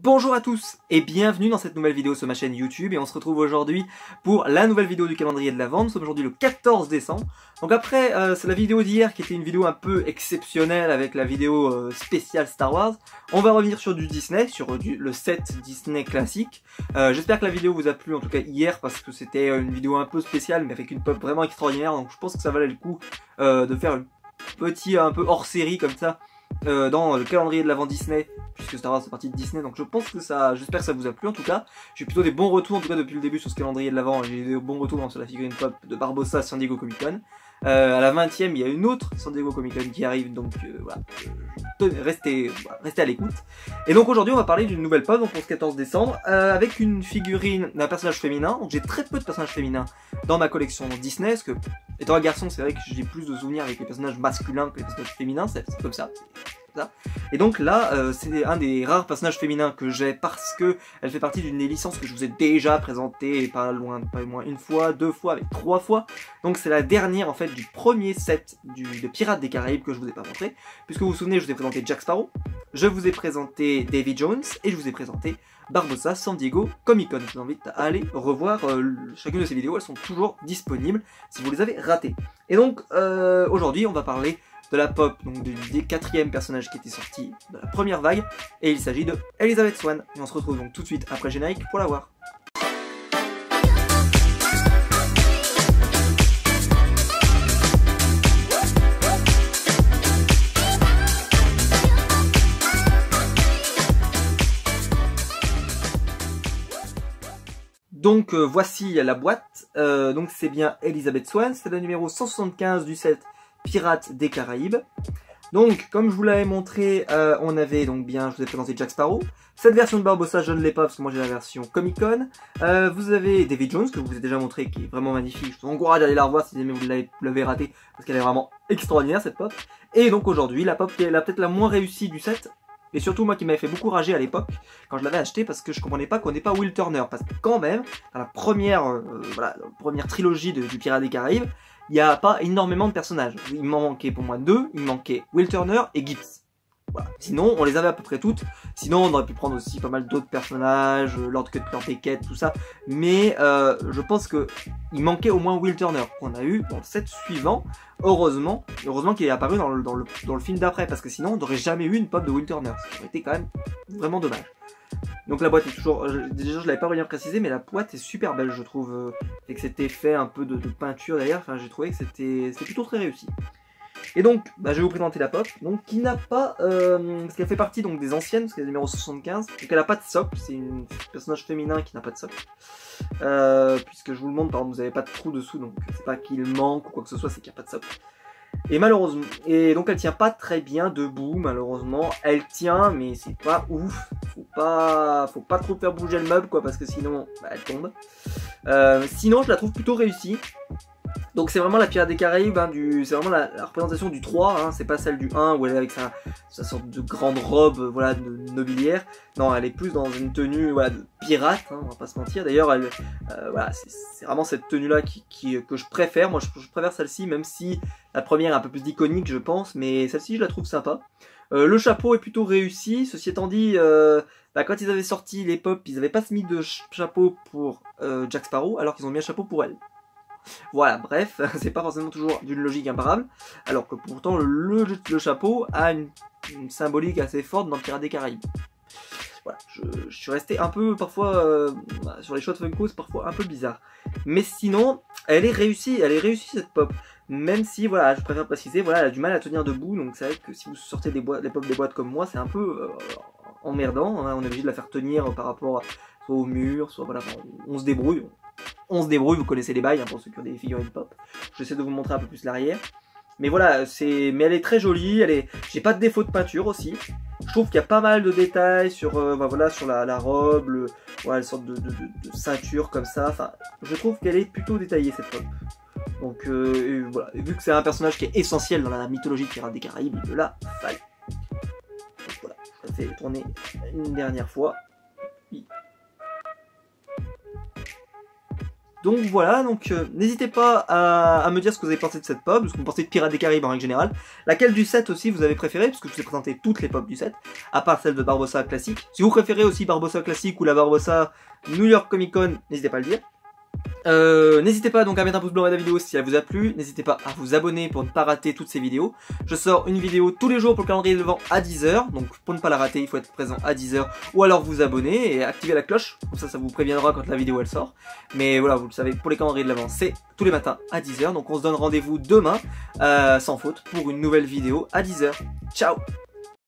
Bonjour à tous et bienvenue dans cette nouvelle vidéo sur ma chaîne YouTube et on se retrouve aujourd'hui pour la nouvelle vidéo du calendrier de l'Avent. Nous sommes aujourd'hui le 14 décembre. Donc après c'est la vidéo d'hier qui était une vidéo un peu exceptionnelle avec la vidéo spéciale Star Wars. On va revenir sur du Disney, sur le set Disney classique. J'espère que la vidéo vous a plu en tout cas hier parce que c'était une vidéo un peu spéciale mais avec une pop vraiment extraordinaire. Donc je pense que ça valait le coup de faire un petit un peu hors série comme ça. Dans le calendrier de l'Avent Disney, puisque Star Wars c'est partie de Disney, donc je pense que j'espère que ça vous a plu en tout cas. J'ai plutôt des bons retours en tout cas depuis le début sur ce calendrier de l'Avent, j'ai des bons retours sur la figurine pop de Barbossa San Diego Comic Con. À la 20e, il y a une autre San Diego Comic Con qui arrive, donc voilà, restez à l'écoute. Et donc aujourd'hui on va parler d'une nouvelle pop donc pour ce 14 décembre, avec une figurine d'un personnage féminin. Donc j'ai très peu de personnages féminins dans ma collection Disney, parce que étant un garçon c'est vrai que j'ai plus de souvenirs avec les personnages masculins que les personnages féminins, c'est comme ça. Et donc là, c'est un des rares personnages féminins que j'ai parce que elle fait partie d'une des licences que je vous ai déjà présentée, pas loin une fois, deux fois, avec 3 fois. Donc c'est la dernière en fait du premier set de Pirates des Caraïbes que je vous ai pas montré, puisque vous vous souvenez, je vous ai présenté Jack Sparrow, je vous ai présenté Davy Jones et je vous ai présenté Barbossa San Diego Comic Con. Je vous invite à aller revoir chacune de ces vidéos, elles sont toujours disponibles si vous les avez ratées. Et donc aujourd'hui, on va parler de la pop, donc du 4e personnage qui était sorti de la première vague, et il s'agit de Elizabeth Swann. Et on se retrouve donc tout de suite après le générique pour la voir. Donc voici la boîte, donc c'est bien Elizabeth Swann, c'est le numéro 175 du set Pirates des Caraïbes. Donc, comme je vous l'avais montré, on avait donc bien, je vous ai présenté Jack Sparrow. Cette version de Barbossa, je ne l'ai pas parce que moi j'ai la version Comic Con. Vous avez Davy Jones, que je vous ai déjà montré, qui est vraiment magnifique. Je vous encourage à aller la revoir si jamais vous l'avez raté, parce qu'elle est vraiment extraordinaire cette pop. Et donc aujourd'hui, la pop qui est peut-être la moins réussie du set. Et surtout moi qui m'avait fait beaucoup rager à l'époque, quand je l'avais acheté, parce que je comprenais pas qu'on n'ait pas Will Turner. Parce que quand même, dans la première, première trilogie du Pirates des Caraïbes, il n'y a pas énormément de personnages. Il m'en manquait pour moi 2, il me manquait Will Turner et Gibbs. Voilà. Sinon, on les avait à peu près toutes. Sinon, on aurait pu prendre aussi pas mal d'autres personnages, Lord Cutler Beckett, tout ça. Mais je pense que il manquait au moins Will Turner, qu'on a eu dans le set suivant. Heureusement qu'il est apparu dans le film d'après, parce que sinon, on n'aurait jamais eu une pop de Will Turner. Ce qui aurait été quand même vraiment dommage. Donc la boîte est toujours, déjà je l'avais pas bien précisé, mais la boîte est super belle je trouve, avec cet effet un peu de peinture d'ailleurs, enfin j'ai trouvé que c'était plutôt très réussi. Et donc, je vais vous présenter la pop, donc qui n'a pas, parce qu'elle fait partie donc des anciennes, parce qu'elle est numéro 75, donc elle n'a pas de socle, c'est un personnage féminin qui n'a pas de socle. Puisque je vous le montre, par exemple, vous n'avez pas de trou dessous, donc c'est pas qu'il manque ou quoi que ce soit, c'est qu'il n'y a pas de socle. Et malheureusement, et donc elle tient pas très bien debout, malheureusement, elle tient mais c'est pas ouf, faut pas trop faire bouger le meuble quoi, parce que sinon elle tombe. Sinon je la trouve plutôt réussie. Donc c'est vraiment la Pirates des Caraïbes, hein, c'est vraiment la représentation du 3, hein, c'est pas celle du 1 où elle est avec sa sorte de grande robe voilà, de nobiliaire. Non, elle est plus dans une tenue voilà, de pirate, hein, on va pas se mentir. D'ailleurs, voilà, c'est vraiment cette tenue-là que je préfère. Moi, je préfère celle-ci, même si la première est un peu plus iconique, je pense, mais celle-ci, je la trouve sympa. Le chapeau est plutôt réussi, ceci étant dit, quand ils avaient sorti les pop, ils n'avaient pas mis de chapeau pour Jack Sparrow, alors qu'ils ont mis un chapeau pour elle. Voilà, bref, c'est pas forcément toujours d'une logique imparable, alors que pourtant le chapeau a une symbolique assez forte dans Pirates des Caraïbes. Voilà, je suis resté un peu parfois sur les choix de Funko, c'est parfois un peu bizarre. Mais sinon, elle est réussie cette pop. Même si, voilà, je préfère préciser, voilà, elle a du mal à tenir debout, donc c'est vrai que si vous sortez des pop des boîtes comme moi, c'est un peu emmerdant, hein, on est obligé de la faire tenir par rapport soit au mur, soit voilà, on se débrouille. Vous connaissez les bails hein, pour ceux qui ont des figurines pop. J'essaie de vous montrer un peu plus l'arrière. Mais voilà, mais elle est très jolie, j'ai pas de défaut de peinture aussi. Je trouve qu'il y a pas mal de détails sur, voilà, sur la robe, voilà, une sorte de ceinture comme ça. Enfin, je trouve qu'elle est plutôt détaillée cette pop. Donc voilà, vu que c'est un personnage qui est essentiel dans la mythologie de Pirates des Caraïbes, il me la fallait. Donc voilà, je la fais tourner une dernière fois. Oui. Donc voilà, donc n'hésitez pas à me dire ce que vous avez pensé de cette pop, ce que vous pensez de Pirates des Caraïbes en règle générale. Laquelle du set aussi vous avez préféré, parce que je vous ai présenté toutes les pop du set, à part celle de Barbossa classique. Si vous préférez aussi Barbossa classique ou la Barbossa New York Comic Con, n'hésitez pas à le dire. N'hésitez pas donc à mettre un pouce bleu à la vidéo si elle vous a plu, n'hésitez pas à vous abonner pour ne pas rater toutes ces vidéos. Je sors une vidéo tous les jours pour le calendrier de l'Avent à 10 h, donc pour ne pas la rater il faut être présent à 10 h ou alors vous abonner et activer la cloche, comme ça vous préviendra quand la vidéo elle sort. Mais voilà, vous le savez, pour les calendriers de l'Avent c'est tous les matins à 10 h, donc on se donne rendez-vous demain sans faute pour une nouvelle vidéo à 10 h. Ciao!